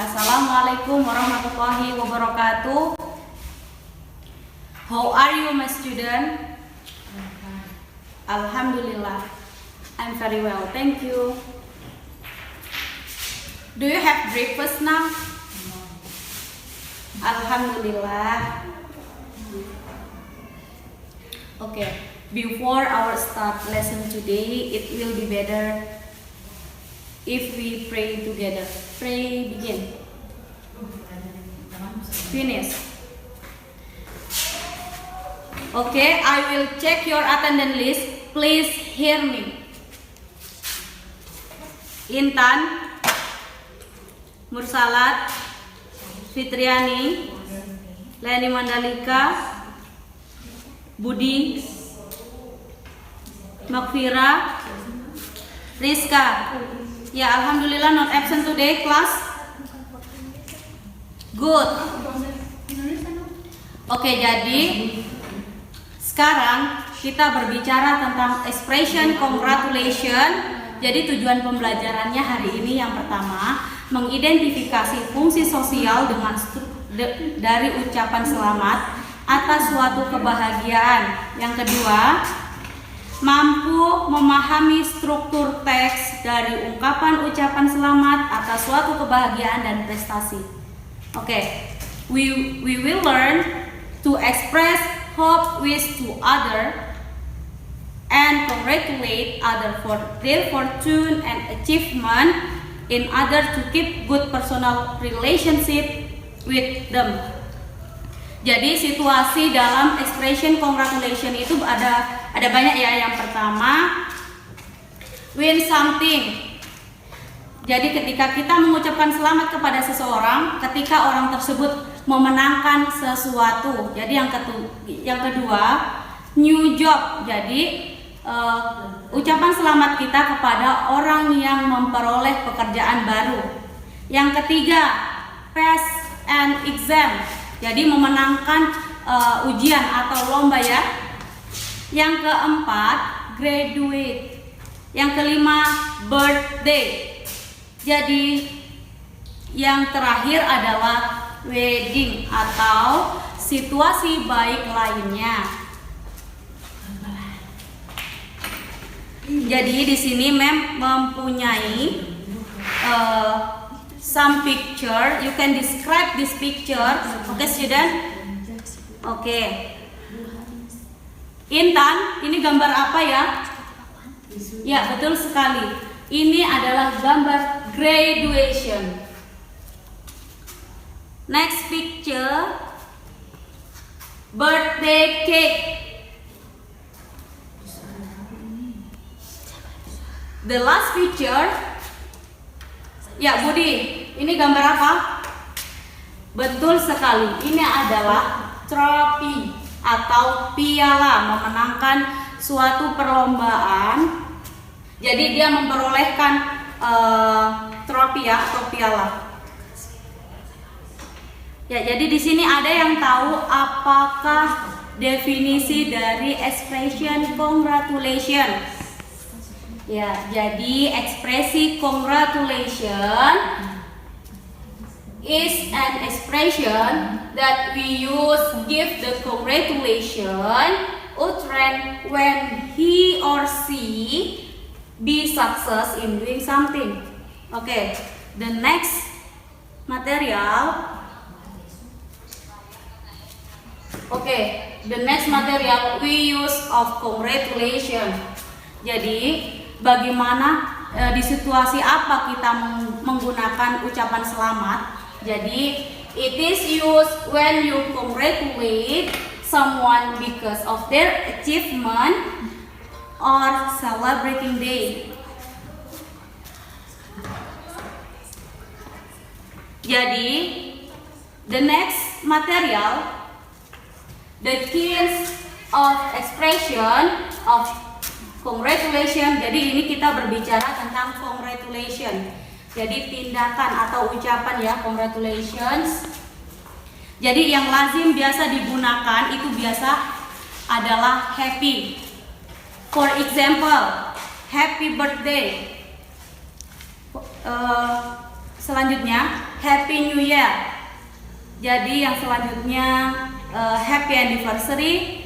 Assalamualaikum warahmatullahi wabarakatuh. How are you, my student? Alhamdulillah, I'm very well, thank you. Do you have breakfast now? Alhamdulillah. Okay, before our start lesson today, it will be better if we pray together. Pray, begin. Finish. Okay, I will check your attendance list. Please hear me. Intan, Mursalat, Fitriani, Leni Mandalika, Budi, Makfira, Rizka. Ya, alhamdulillah not absent today, class. Good. Oke, jadi sekarang kita berbicara tentang expression congratulation. Jadi tujuan pembelajarannya hari ini yang pertama, mengidentifikasi fungsi sosial dengan dari ucapan selamat atas suatu kebahagiaan. Yang kedua, mampu memahami struktur teks dari ungkapan ucapan selamat atas suatu kebahagiaan dan prestasi. Okay, we will learn to express hope, wish to other, and congratulate other for their fortune and achievement in order to keep good personal relationship with them. Jadi situasi dalam expression congratulation itu ada banyak ya. Yang pertama, win something. Jadi ketika kita mengucapkan selamat kepada seseorang, ketika orang tersebut memenangkan sesuatu. Jadi yang kedua, new job. Jadi ucapan selamat kita kepada orang yang memperoleh pekerjaan baru. Yang ketiga, pass an exam. Jadi memenangkan ujian atau lomba ya. Yang keempat, graduate. Yang kelima, birthday. Jadi yang terakhir adalah wedding atau situasi baik lainnya. Jadi di sini mempunyai some picture. You can describe this picture. Okay, student? Okay. Intan, ini gambar apa ya? Ya, betul sekali. Ini adalah gambar graduation. Next picture, birthday cake. The last picture, ya Budi, ini gambar apa? Betul sekali, ini adalah trophy atau piala, memenangkan suatu perlombaan. Jadi dia memperolehkan trofi ya atau piala. Ya, jadi di sini ada yang tahu apakah definisi dari expression congratulation? Ya, jadi ekspresi congratulation is an expression that we use give the congratulation utterance when he or she be success in doing something. Okay, the next material. Okay, the next material we use of congratulation. Jadi bagaimana di situasi apa kita menggunakan ucapan selamat? Jadi it is used when you congratulate someone because of their achievement or celebrating day. Jadi the next material, the keys of expression of congratulation. Jadi ini kita berbicara tentang congratulation. Jadi tindakan atau ucapan ya, congratulations. Jadi yang lazim biasa digunakan itu biasa adalah happy. For example, happy birthday. Selanjutnya, Happy New Year. Jadi yang selanjutnya Happy Anniversary,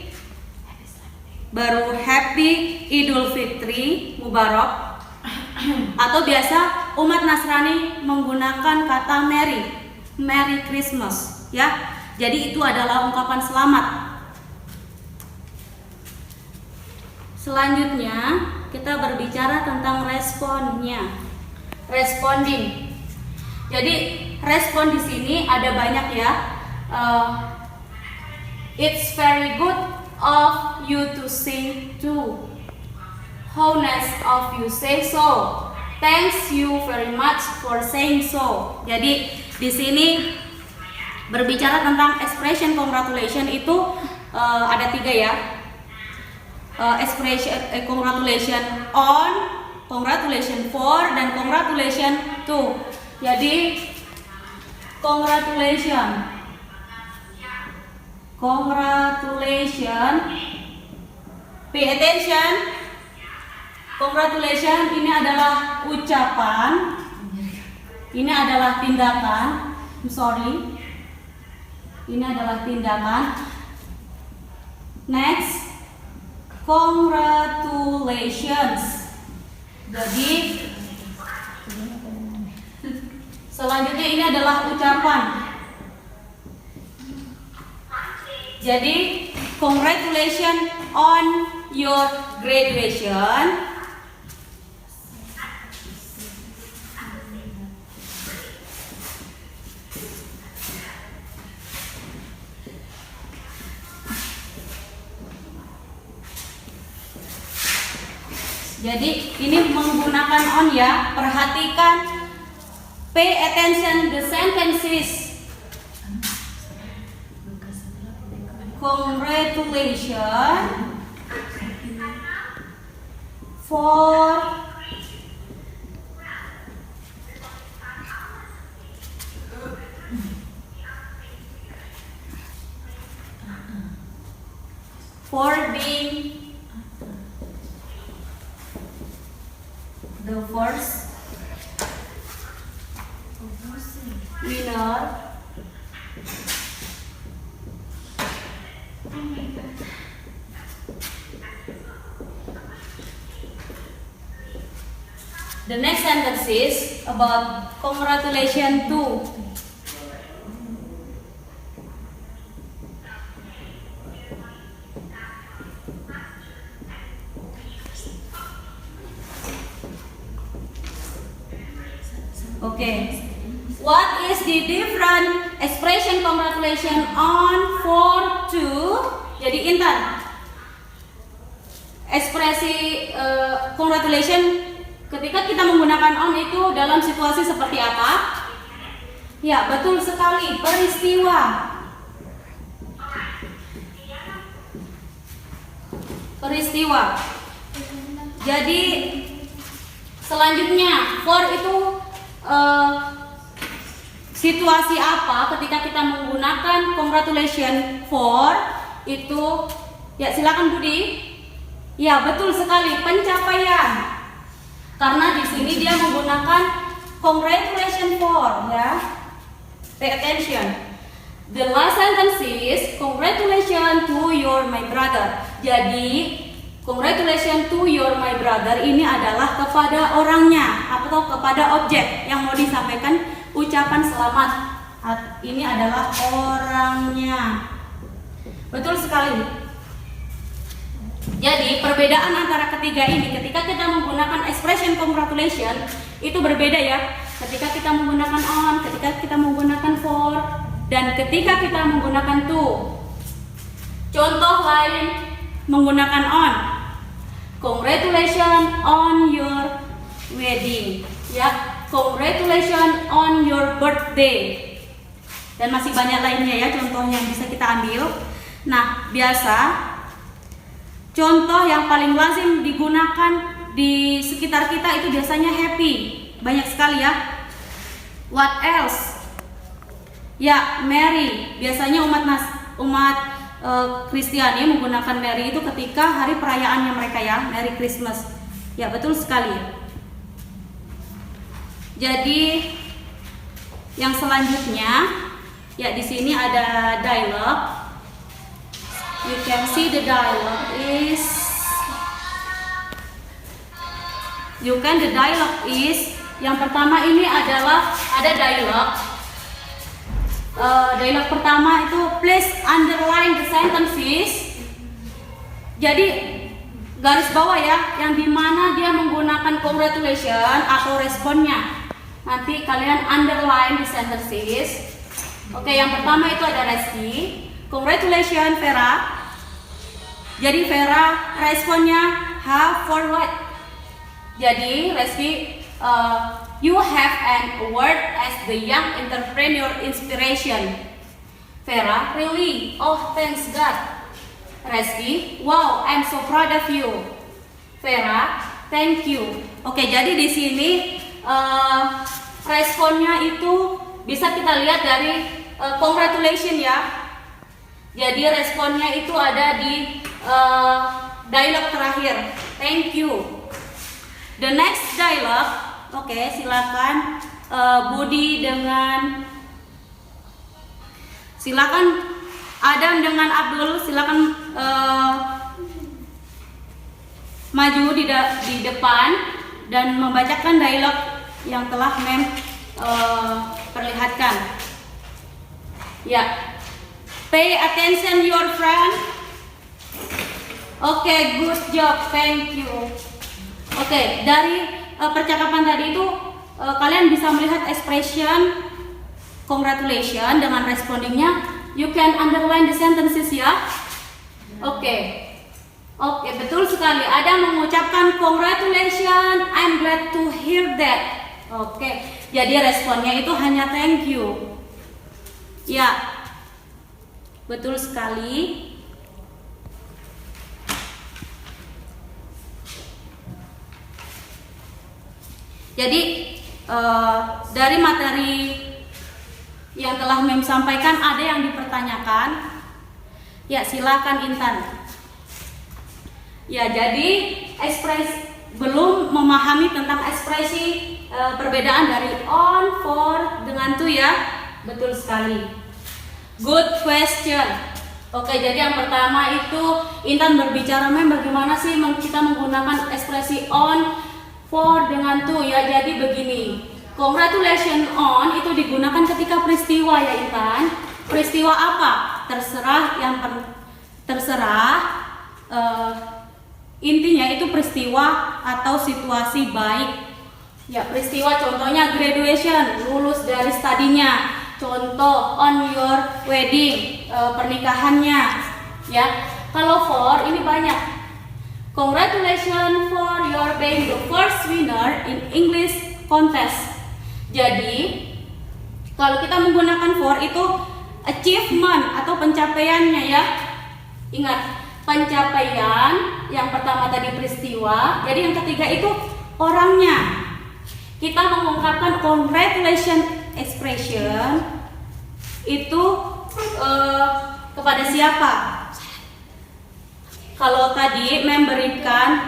baru Happy Idul Fitri Mubarak, atau biasa umat Nasrani menggunakan kata Merry Christmas, ya. Jadi itu adalah ungkapan selamat. Selanjutnya kita berbicara tentang responnya, responding. Jadi respon di sini ada banyak ya. It's very good of you to say to. How nice of you say so. Thanks you very much for saying so. Jadi di sini berbicara tentang expression congratulation itu ada 3 ya. Expression congratulation on, congratulation for, dan congratulation to. Jadi congratulation, pay attention. Congratulation ini adalah ucapan, ini adalah tindakan. Ini adalah tindakan. Next, congratulations. Jadi selanjutnya ini adalah ucapan. Jadi congratulations on your graduation. Jadi ini menggunakan on ya. Perhatikan, pay attention the sentences. Congratulations for being the first winner The next sentence is about congratulations to. Okay. What is the different expression congratulations on, for, to? Jadi Intan, ekspresi congratulations ketika kita menggunakan on itu dalam situasi seperti apa? Ya, betul sekali, peristiwa. Peristiwa. Jadi selanjutnya for itu situasi apa ketika kita menggunakan congratulations for itu? Ya, silakan Budi. Ya, betul sekali, pencapaian. Karena di sini dia menggunakan congratulations for, ya. Pay attention. The last sentence is congratulations to your my brother. Jadi congratulations to your my brother ini adalah kepada orangnya atau kepada objek yang mau disampaikan ucapan selamat. Ini adalah orangnya. Betul sekali. Jadi perbedaan antara ketiga ini, ketika kita menggunakan expression congratulation itu berbeda ya. Ketika kita menggunakan on, ketika kita menggunakan for, dan ketika kita menggunakan to. Contoh lain menggunakan on. Congratulations on your wedding. Ya, congratulations on your birthday. Dan masih banyak lainnya ya contohnya yang bisa kita ambil. Nah, biasa contoh yang paling lazim digunakan di sekitar kita itu biasanya happy. Banyak sekali ya. What else? Ya, Merry. Biasanya umat Kristiani menggunakan Merry itu ketika hari perayaannya mereka ya, Merry Christmas. Ya, betul sekali. Jadi Yang selanjutnya, ya di sini ada dialog. You can see the dialog is, the dialog is, yang pertama ini adalah ada dialog. Dialog pertama itu please underline the sentences. Jadi garis bawah ya, yang dimana dia menggunakan congratulation atau responnya. Nanti kalian underline the sentences. Oke, yang pertama itu ada Reski. Congratulations Vera. Jadi Vera responnya have forward. Jadi Reski, you have an award as the young entrepreneur inspiration. Vera, really? Oh, thanks God. Reski, wow, I'm so proud of you. Vera, thank you. Oke, jadi di sini responnya itu bisa kita lihat dari congratulations ya. Jadi responnya itu ada di dialog terakhir. Thank you. The next dialog, oke, silakan Budi dengan, silakan Adam dengan Abdul, silakan maju di depan dan membacakan dialog yang telah Mem perlihatkan. Ya, pay attention your friend. Oke, good job, thank you. Oke, dari percakapan tadi itu kalian bisa melihat expression congratulations dengan respondingnya. You can underline the sentences ya. Oke, betul sekali. Ada mengucapkan congratulations, I'm glad to hear that. Oke, jadi responnya itu hanya thank you. Ya, betul sekali. Jadi dari materi yang telah Mem sampaikan ada yang dipertanyakan? Ya, silakan Intan. Ya, jadi belum memahami tentang ekspresi perbedaan dari on, for dengan to ya. Betul sekali. Good question. Oke, jadi yang pertama itu Intan berbicara Mem bagaimana sih kita menggunakan ekspresi on, for dengan to ya. Jadi begini. Congratulations on itu digunakan ketika peristiwa ya Intan. Peristiwa apa? Terserah intinya itu peristiwa atau situasi baik. Ya, peristiwa contohnya graduation, lulus dari studinya. Contoh on your wedding, pernikahannya. Ya. Kalau for ini banyak. Congratulations for your being the first winner in English contest. Jadi, kalau kita menggunakan for itu achievement atau pencapaiannya ya. Ingat, pencapaian yang pertama tadi peristiwa, jadi yang ketiga itu orangnya. Kita mengungkapkan congratulations expression itu kepada siapa? Kalau tadi memberikan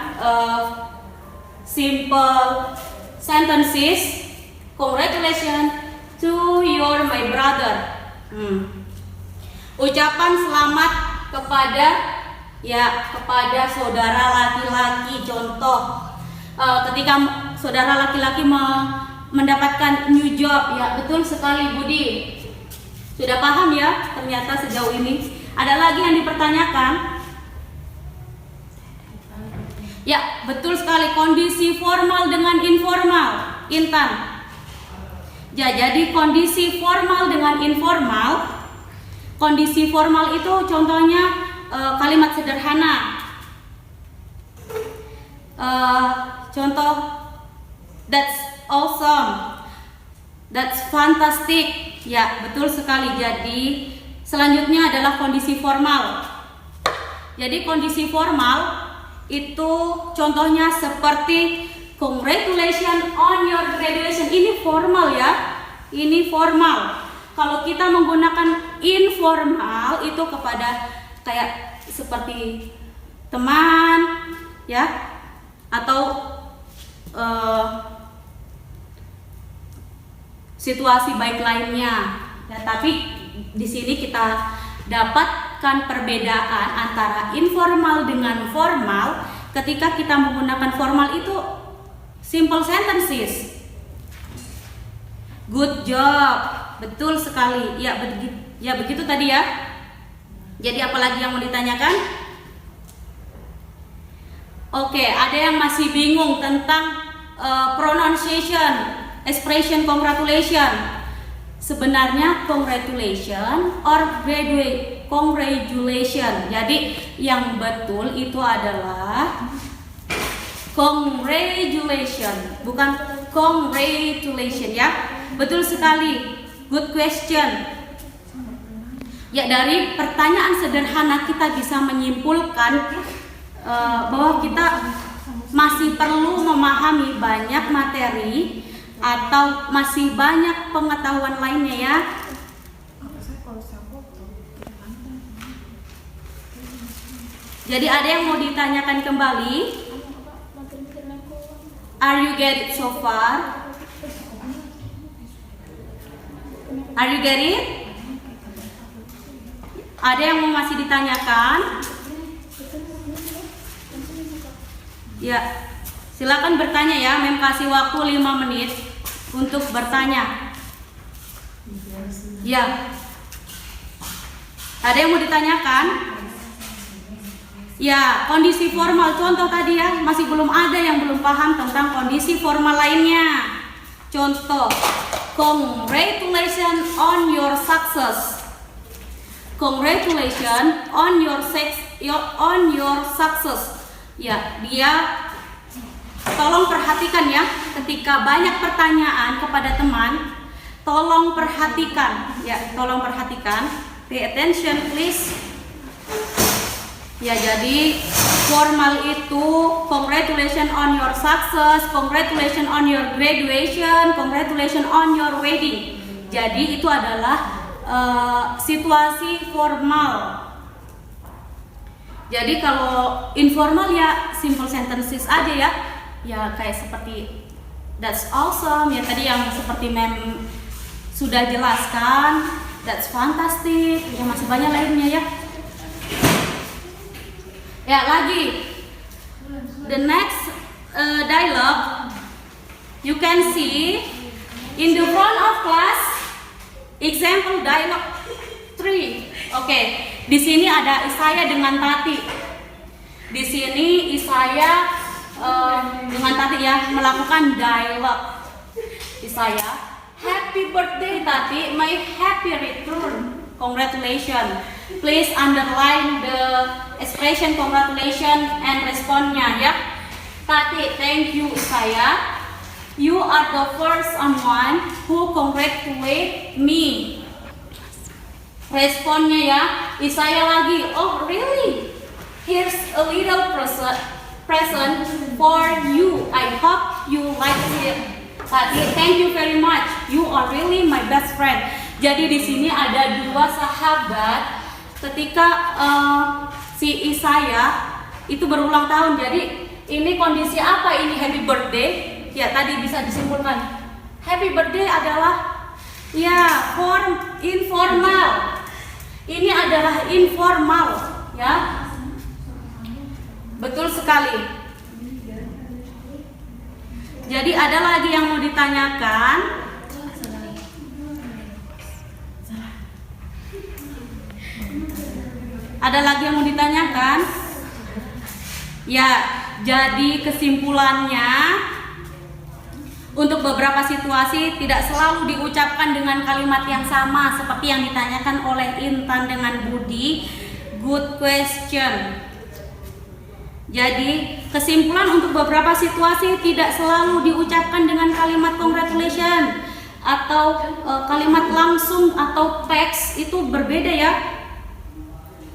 simple sentences, congratulations to your my brother. Ucapan selamat kepada saudara laki-laki. Contoh, ketika saudara laki-laki mendapatkan new job. Ya, betul sekali Budi. Sudah paham ya ternyata sejauh ini. Ada lagi yang dipertanyakan? Ya, betul sekali. Kondisi formal dengan informal, Intan. Ya, jadi kondisi formal dengan informal. Kondisi formal itu contohnya kalimat sederhana. Contoh, that's awesome, that's fantastic. Ya, betul sekali. Jadi selanjutnya adalah kondisi formal. Jadi kondisi formal itu contohnya seperti congratulations on your graduation. Ini formal ya. Ini formal. Kalau kita menggunakan informal itu kepada kayak seperti teman ya, situasi baik lainnya. Ya, tapi di sini kita dapatkan perbedaan antara informal dengan formal. Ketika kita menggunakan formal itu simple sentences. Good job, betul sekali. Ya begitu tadi ya. Jadi apalagi yang mau ditanyakan? Oke, ada yang masih bingung tentang pronunciation, expression congratulation. Sebenarnya congratulation or congratulation. Jadi yang betul itu adalah congratulation, bukan congratulation ya. Betul sekali. Good question. Ya, dari pertanyaan sederhana kita bisa menyimpulkan bahwa kita masih perlu memahami banyak materi atau masih banyak pengetahuan lainnya ya. Jadi ada yang mau ditanyakan kembali? Are you get it so far? Are you get it? Ada yang mau masih ditanyakan? Ya, silakan bertanya ya. Mem kasih waktu 5 menit untuk bertanya. Ya. Ada yang mau ditanyakan? Ya, kondisi formal contoh tadi ya, masih belum ada yang belum paham tentang kondisi formal lainnya. Contoh, congratulations on your success. Congratulations on your success. Ya, dia tolong perhatikan ya, ketika banyak pertanyaan kepada teman, tolong perhatikan. Ya, tolong perhatikan. Pay attention please. Ya, jadi formal itu congratulations on your success, congratulations on your graduation, congratulations on your wedding. Jadi itu adalah situasi formal. Jadi kalau informal ya simple sentences aja ya. Ya kayak seperti that's awesome ya, tadi yang seperti Mem sudah jelaskan, that's fantastic, ya masih banyak lainnya ya. Ya, lagi the next dialogue you can see in the front of class, example dialogue 3. Oke, di sini ada Isaya dengan Tati. Di sini Isaya dengan Tati ya melakukan dialog. Isaya, happy birthday Tati, my happy return. Congratulations. Please underline the expression congratulations and responnya ya. Tati, thank you Isaya. You are the first someone who congratulate me. Responnya ya, Isaya lagi. Oh really? Here's a little present for you. I hope you like it. Tati, thank you very much. You are really my best friend. Jadi di sini ada dua sahabat. Ketika si Isaya itu berulang tahun. Jadi ini kondisi apa ini happy birthday? Ya tadi bisa disimpulkan. Happy birthday adalah ya informal. Ini adalah informal, ya. Betul sekali. Jadi ada lagi yang mau ditanyakan? Ada lagi yang mau ditanyakan? Ya, jadi kesimpulannya untuk beberapa situasi tidak selalu diucapkan dengan kalimat yang sama seperti yang ditanyakan oleh Intan dengan Budi. Good question. Jadi kesimpulan untuk beberapa situasi tidak selalu diucapkan dengan kalimat congratulations atau kalimat langsung atau teks, itu berbeda ya.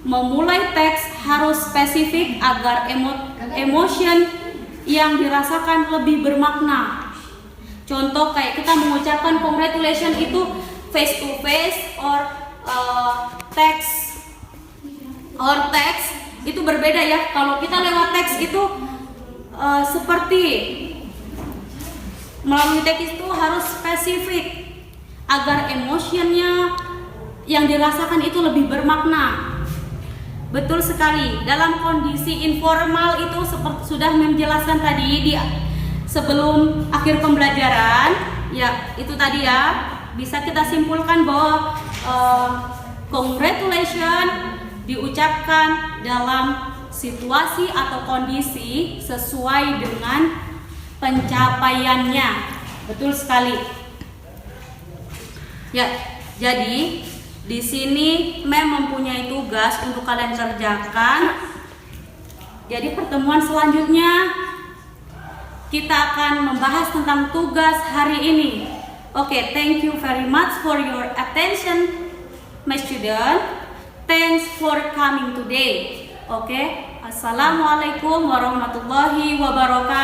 Memulai teks harus spesifik agar emotion yang dirasakan lebih bermakna. Contoh kayak kita mengucapkan congratulations itu face to face or text itu berbeda ya. Kalau kita lewat teks itu seperti melalui teks itu harus spesifik. agar emosinya yang dirasakan itu lebih bermakna. Betul sekali, dalam kondisi informal itu seperti sudah menjelaskan tadi di sebelum akhir pembelajaran, ya itu tadi ya, bisa kita simpulkan bahwa congratulations diucapkan dalam situasi atau kondisi sesuai dengan pencapaiannya. Betul sekali. Ya, jadi di sini mempunyai tugas untuk kalian kerjakan. Jadi pertemuan selanjutnya kita akan membahas tentang tugas hari ini. Oke, thank you very much for your attention, my student. Thanks for coming today. Oke, assalamualaikum warahmatullahi wabarakatuh.